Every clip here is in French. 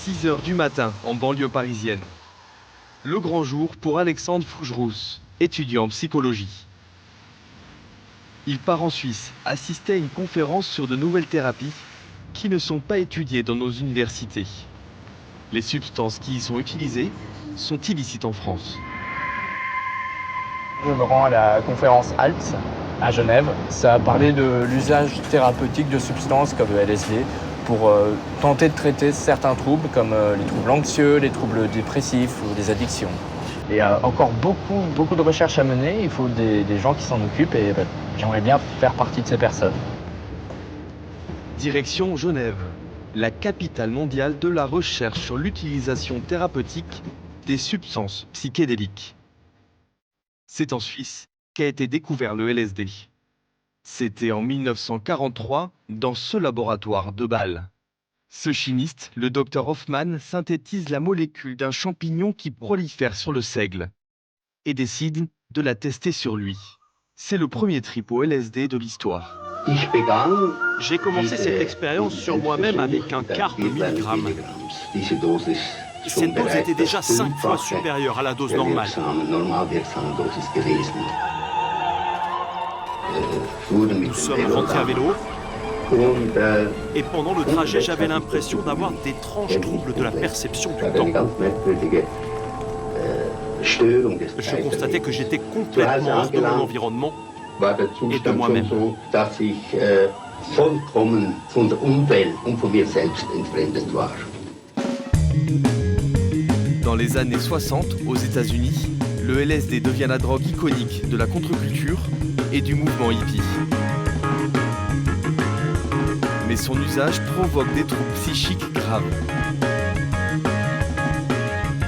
6 heures du matin, en banlieue parisienne. Le grand jour pour Alexandre Fougerous, étudiant en psychologie. Il part en Suisse, assister à une conférence sur de nouvelles thérapies qui ne sont pas étudiées dans nos universités. Les substances qui y sont utilisées sont illicites en France. Je me rends à la conférence HALT à Genève. Ça a parlé de l'usage thérapeutique de substances comme le LSD pour tenter de traiter certains troubles comme les troubles anxieux, les troubles dépressifs ou les addictions. Il y a encore beaucoup de recherches à mener, il faut des gens qui s'en occupent et j'aimerais bien faire partie de ces personnes. Direction Genève, la capitale mondiale de la recherche sur l'utilisation thérapeutique des substances psychédéliques. C'est en Suisse qu'a été découvert le LSD. C'était en 1943 dans ce laboratoire de Bâle. Ce chimiste, le Dr Hoffman, synthétise la molécule d'un champignon qui prolifère sur le seigle et décide de la tester sur lui. C'est le premier trip au LSD de l'histoire. J'ai commencé cette expérience sur moi-même avec un quart de milligramme. Cette dose était déjà 5 fois supérieure à la dose normale. Nous sommes rentrés à vélo et pendant le trajet, j'avais l'impression d'avoir d'étranges troubles de la perception du temps. Je constatais que j'étais complètement hors de mon environnement et de moi-même. Dans les années 60, aux États-Unis, le LSD devient la drogue iconique de la contre-culture et du mouvement hippie. Mais son usage provoque des troubles psychiques graves.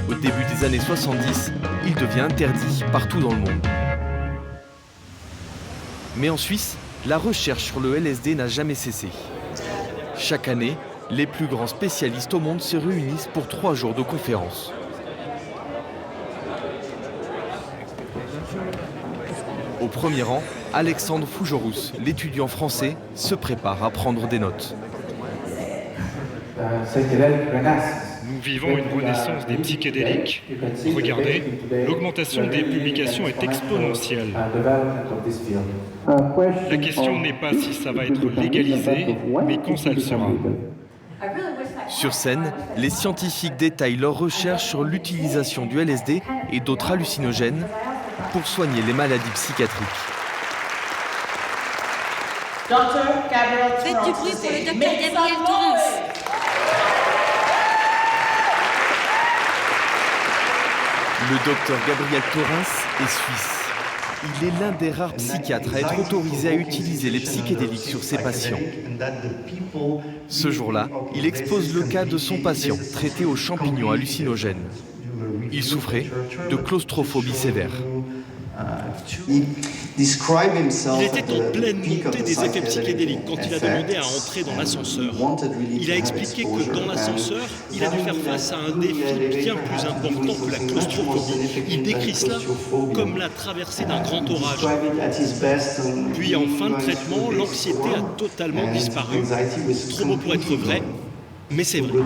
Au début des années 70, il devient interdit partout dans le monde. Mais en Suisse, la recherche sur le LSD n'a jamais cessé. Chaque année, les plus grands spécialistes au monde se réunissent pour 3 jours de conférences. Au premier rang, Alexandre Fougerous, l'étudiant français, se prépare à prendre des notes. Nous vivons une renaissance des psychédéliques. Regardez, l'augmentation des publications est exponentielle. La question n'est pas si ça va être légalisé, mais quand ça le sera. Sur scène, les scientifiques détaillent leurs recherches sur l'utilisation du LSD et d'autres hallucinogènes pour soigner les maladies psychiatriques. Faites du bruit pour le docteur Gabriel Torrens. Le docteur Gabriel Torrens est suisse. Il est l'un des rares psychiatres à être autorisé à utiliser les psychédéliques sur ses patients. Ce jour-là, il expose le cas de son patient traité aux champignons hallucinogènes. Il souffrait de claustrophobie sévère. Il était en pleine montée des effets psychédéliques quand il a demandé à entrer dans l'ascenseur. Il a expliqué que dans l'ascenseur, il a dû faire face à un défi bien plus important que la claustrophobie. Il décrit cela comme la traversée d'un grand orage. Puis en fin de traitement, l'anxiété a totalement disparu. Trop beau pour être vrai, mais c'est vrai.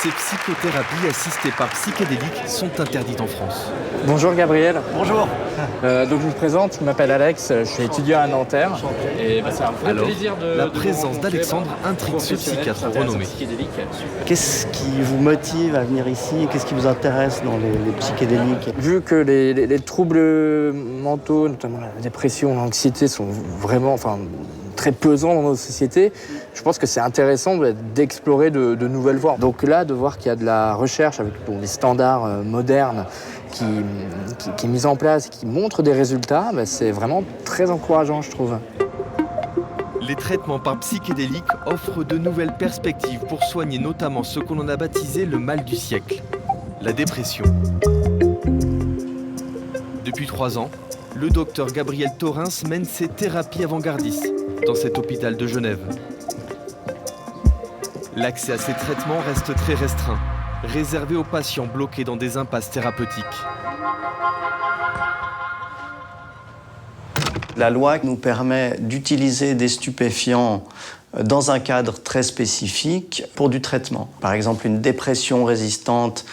Ces psychothérapies assistées par psychédéliques sont interdites en France. Bonjour Gabriel. Bonjour. Donc je me présente, je m'appelle Alex, je suis étudiant à Nanterre. Et c'est un vrai plaisir la présence d'Alexandre intrigue ce psychiatre renommé. Qu'est-ce qui vous motive à venir ici? Qu'est-ce qui vous intéresse dans les psychédéliques? Vu que les troubles mentaux, notamment la dépression, l'anxiété, sont vraiment très pesants dans nos sociétés, je pense que c'est intéressant d'explorer de nouvelles voies. Donc là, de voir qu'il y a de la recherche avec des standards modernes qui est mise en place, qui montre des résultats, c'est vraiment très encourageant, je trouve. Les traitements par psychédéliques offrent de nouvelles perspectives pour soigner notamment ce qu'on en a baptisé le mal du siècle, la dépression. Depuis 3 ans, le docteur Gabriel Torrens mène ses thérapies avant-gardistes dans cet hôpital de Genève. L'accès à ces traitements reste très restreint, réservé aux patients bloqués dans des impasses thérapeutiques. La loi nous permet d'utiliser des stupéfiants dans un cadre très spécifique pour du traitement. Par exemple, une dépression résistante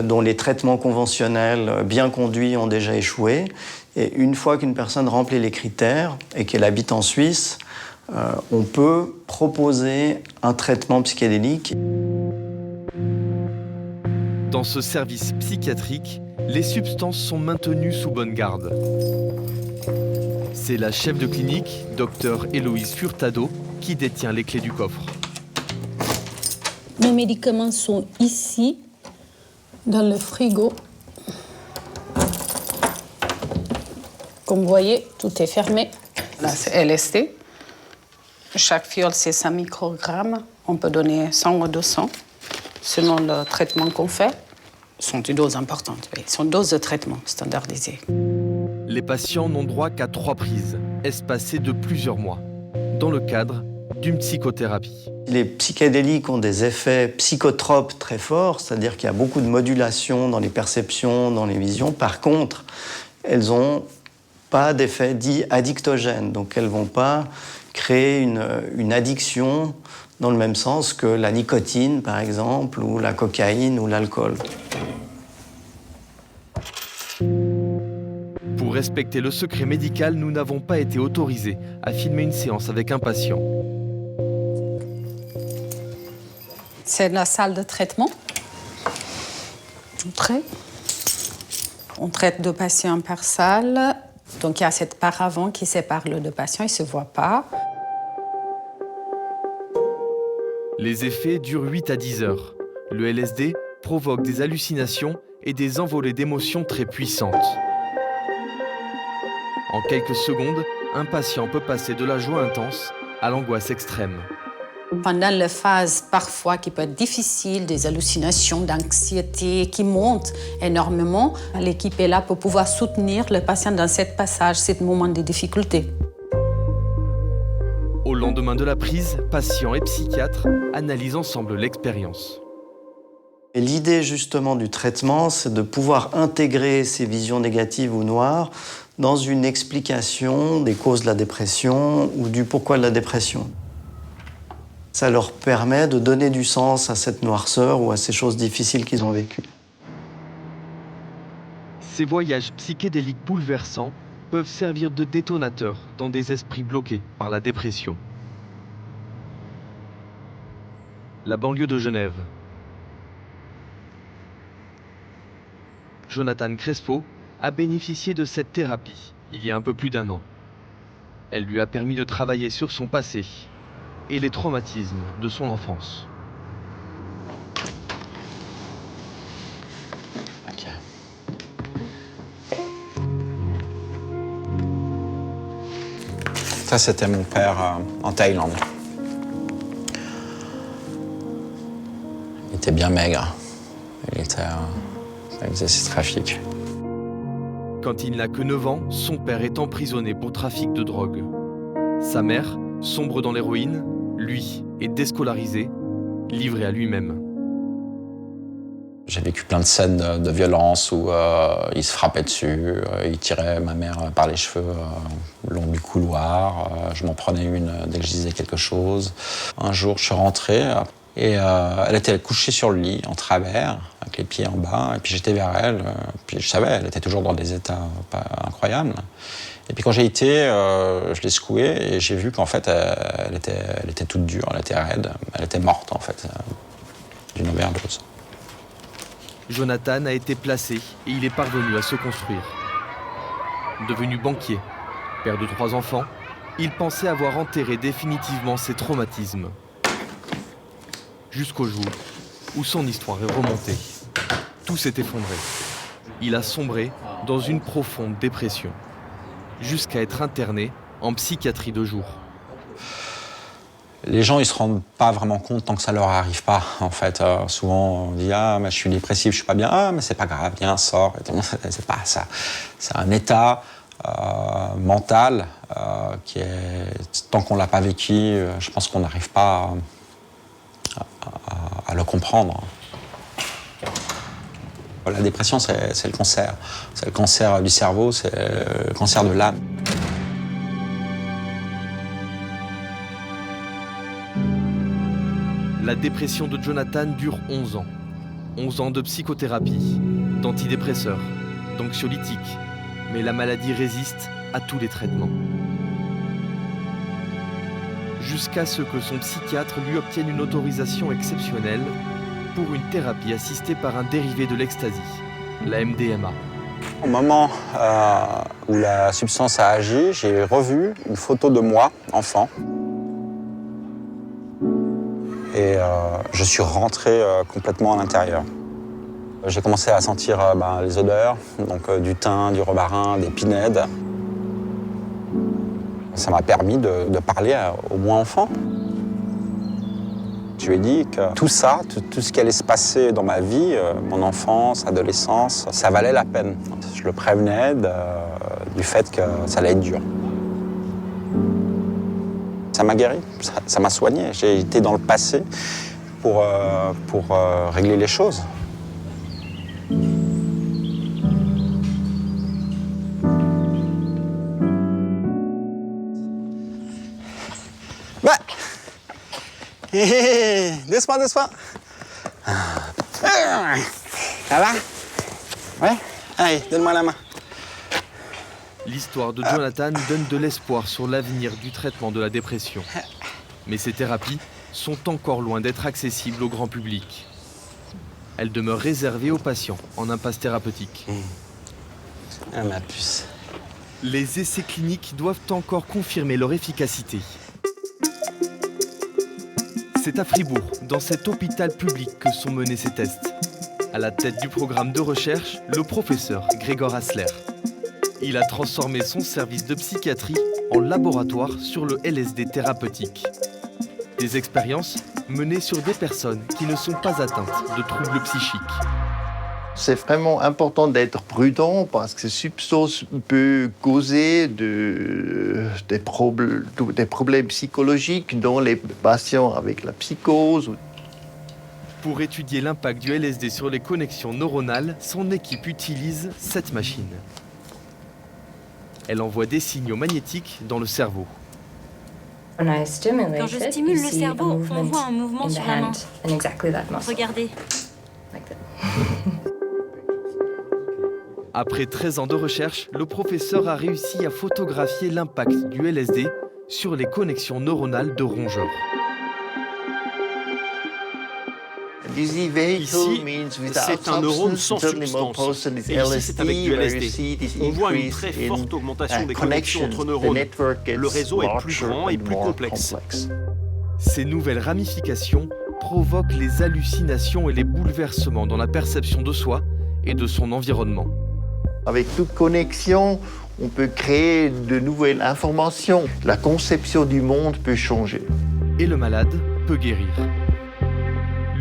dont les traitements conventionnels bien conduits ont déjà échoué. Et une fois qu'une personne remplit les critères et qu'elle habite en Suisse, on peut proposer un traitement psychédélique. Dans ce service psychiatrique, les substances sont maintenues sous bonne garde. C'est la chef de clinique, Dr Héloïse Furtado, qui détient les clés du coffre. Nos médicaments sont ici, dans le frigo. Comme vous voyez, tout est fermé. Là, c'est LSD. Chaque fiole, c'est 5 microgrammes. On peut donner 100 ou 200, selon le traitement qu'on fait. Ce sont des doses importantes, oui. Ce sont des doses de traitement standardisées. Les patients n'ont droit qu'à 3 prises, espacées de plusieurs mois, dans le cadre d'une psychothérapie. Les psychédéliques ont des effets psychotropes très forts, c'est-à-dire qu'il y a beaucoup de modulation dans les perceptions, dans les visions. Par contre, elles n'ont pas d'effet dit addictogène, donc elles ne vont pas créer une addiction dans le même sens que la nicotine, par exemple, ou la cocaïne ou l'alcool. Pour respecter le secret médical, nous n'avons pas été autorisés à filmer une séance avec un patient. C'est la salle de traitement. On traite 2 patients par salle. Donc il y a cette paravent qui sépare les 2 patients, ils ne se voient pas. Les effets durent 8 à 10 heures. Le LSD provoque des hallucinations et des envolées d'émotions très puissantes. En quelques secondes, un patient peut passer de la joie intense à l'angoisse extrême. Pendant les phases parfois qui peuvent être difficiles, des hallucinations, d'anxiété qui montent énormément, l'équipe est là pour pouvoir soutenir le patient dans ce passage, ce moment de difficulté. Au lendemain de la prise, patients et psychiatres analysent ensemble l'expérience. Et l'idée justement du traitement, c'est de pouvoir intégrer ces visions négatives ou noires dans une explication des causes de la dépression ou du pourquoi de la dépression. Ça leur permet de donner du sens à cette noirceur ou à ces choses difficiles qu'ils ont vécues. Ces voyages psychédéliques bouleversants peuvent servir de détonateurs dans des esprits bloqués par la dépression. La banlieue de Genève. Jonathan Crespo a bénéficié de cette thérapie il y a un peu plus d'1 an. Elle lui a permis de travailler sur son passé et les traumatismes de son enfance. Okay. Ça, c'était mon père en Thaïlande. Il était bien maigre. Il faisait ses trafics. Quand il n'a que 9 ans, son père est emprisonné pour trafic de drogue. Sa mère sombre dans l'héroïne, lui est déscolarisé, livré à lui-même. J'ai vécu plein de scènes de violence où il se frappait dessus, il tirait ma mère par les cheveux le long du couloir. Je m'en prenais une dès que je disais quelque chose. Un jour, je suis rentré et elle était couchée sur le lit, en travers, avec les pieds en bas. Et puis j'étais vers elle, puis je savais, elle était toujours dans des états pas incroyables. Et puis quand j'ai été, je l'ai secouée et j'ai vu qu'en fait, elle était toute dure, elle était raide. Elle était morte, en fait, d'une overdose. Jonathan a été placé et il est parvenu à se construire. Devenu banquier, père de 3 enfants, il pensait avoir enterré définitivement ses traumatismes. Jusqu'au jour où son histoire est remontée. Tout s'est effondré. Il a sombré dans une profonde dépression, jusqu'à être interné en psychiatrie de jour. Les gens, ils se rendent pas vraiment compte tant que ça leur arrive pas, en fait. Souvent, on dit « Ah, mais je suis dépressif, je suis pas bien. » « Ah, mais c'est pas grave, viens, sors. » C'est pas ça. C'est un état mental qui est... Tant qu'on l'a pas vécu, je pense qu'on n'arrive pas à le comprendre. La dépression, c'est le cancer. C'est le cancer du cerveau, c'est le cancer de l'âme. La dépression de Jonathan dure 11 ans. 11 ans de psychothérapie, d'antidépresseurs, d'anxiolytiques. Mais la maladie résiste à tous les traitements. Jusqu'à ce que son psychiatre lui obtienne une autorisation exceptionnelle pour une thérapie assistée par un dérivé de l'ecstasy, la MDMA. Au moment où la substance a agi, j'ai revu une photo de moi, enfant. Et je suis rentré complètement à l'intérieur. J'ai commencé à sentir les odeurs, donc du thym, du romarin, des pinèdes. Ça m'a permis de parler au moi enfant. Je lui ai dit que tout ça, tout ce qui allait se passer dans ma vie, mon enfance, adolescence, ça valait la peine. Je le prévenais du fait que ça allait être dur. Ça m'a guéri, ça m'a soigné. J'ai été dans le passé pour régler les choses. Doucement, doucement. Ça va? Ouais? Allez, donne-moi la main. L'histoire de Jonathan donne de l'espoir sur l'avenir du traitement de la dépression. Mais ces thérapies sont encore loin d'être accessibles au grand public. Elles demeurent réservées aux patients en impasse thérapeutique. Ah, ma puce. Les essais cliniques doivent encore confirmer leur efficacité. C'est à Fribourg, dans cet hôpital public, que sont menés ces tests. À la tête du programme de recherche, le professeur Gregor Hassler. Il a transformé son service de psychiatrie en laboratoire sur le LSD thérapeutique. Des expériences menées sur des personnes qui ne sont pas atteintes de troubles psychiques. C'est vraiment important d'être prudent parce que ces substances peuvent causer des problèmes psychologiques dans les patients avec la psychose. Pour étudier l'impact du LSD sur les connexions neuronales, son équipe utilise cette machine. Elle envoie des signaux magnétiques dans le cerveau. Quand je stimule le cerveau, on voit un mouvement sur la main. Regardez. Après 13 ans de recherche, le professeur a réussi à photographier l'impact du LSD sur les connexions neuronales de rongeurs. Ici, c'est un neurone sans substance. Et ici, c'est avec du LSD. On voit une très forte augmentation des connexions entre neurones. Le réseau est plus grand et plus complexe. Ces nouvelles ramifications provoquent les hallucinations et les bouleversements dans la perception de soi et de son environnement. Avec toute connexion, on peut créer de nouvelles informations. La conception du monde peut changer. Et le malade peut guérir.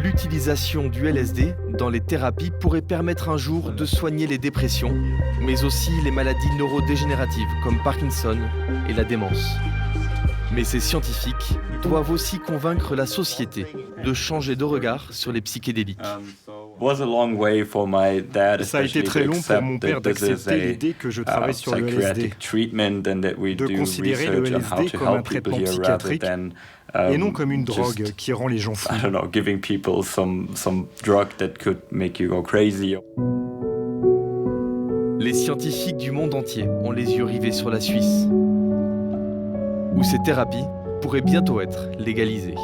L'utilisation du LSD dans les thérapies pourrait permettre un jour de soigner les dépressions, mais aussi les maladies neurodégénératives comme Parkinson et la démence. Mais ces scientifiques doivent aussi convaincre la société de changer de regard sur les psychédéliques. Ça a été très long pour mon père d'accepter l'idée que je travaille sur le LSD, de considérer le LSD comme un traitement psychiatrique et non comme une drogue qui rend les gens fous. Les scientifiques du monde entier ont les yeux rivés sur la Suisse, où ces thérapies pourraient bientôt être légalisées.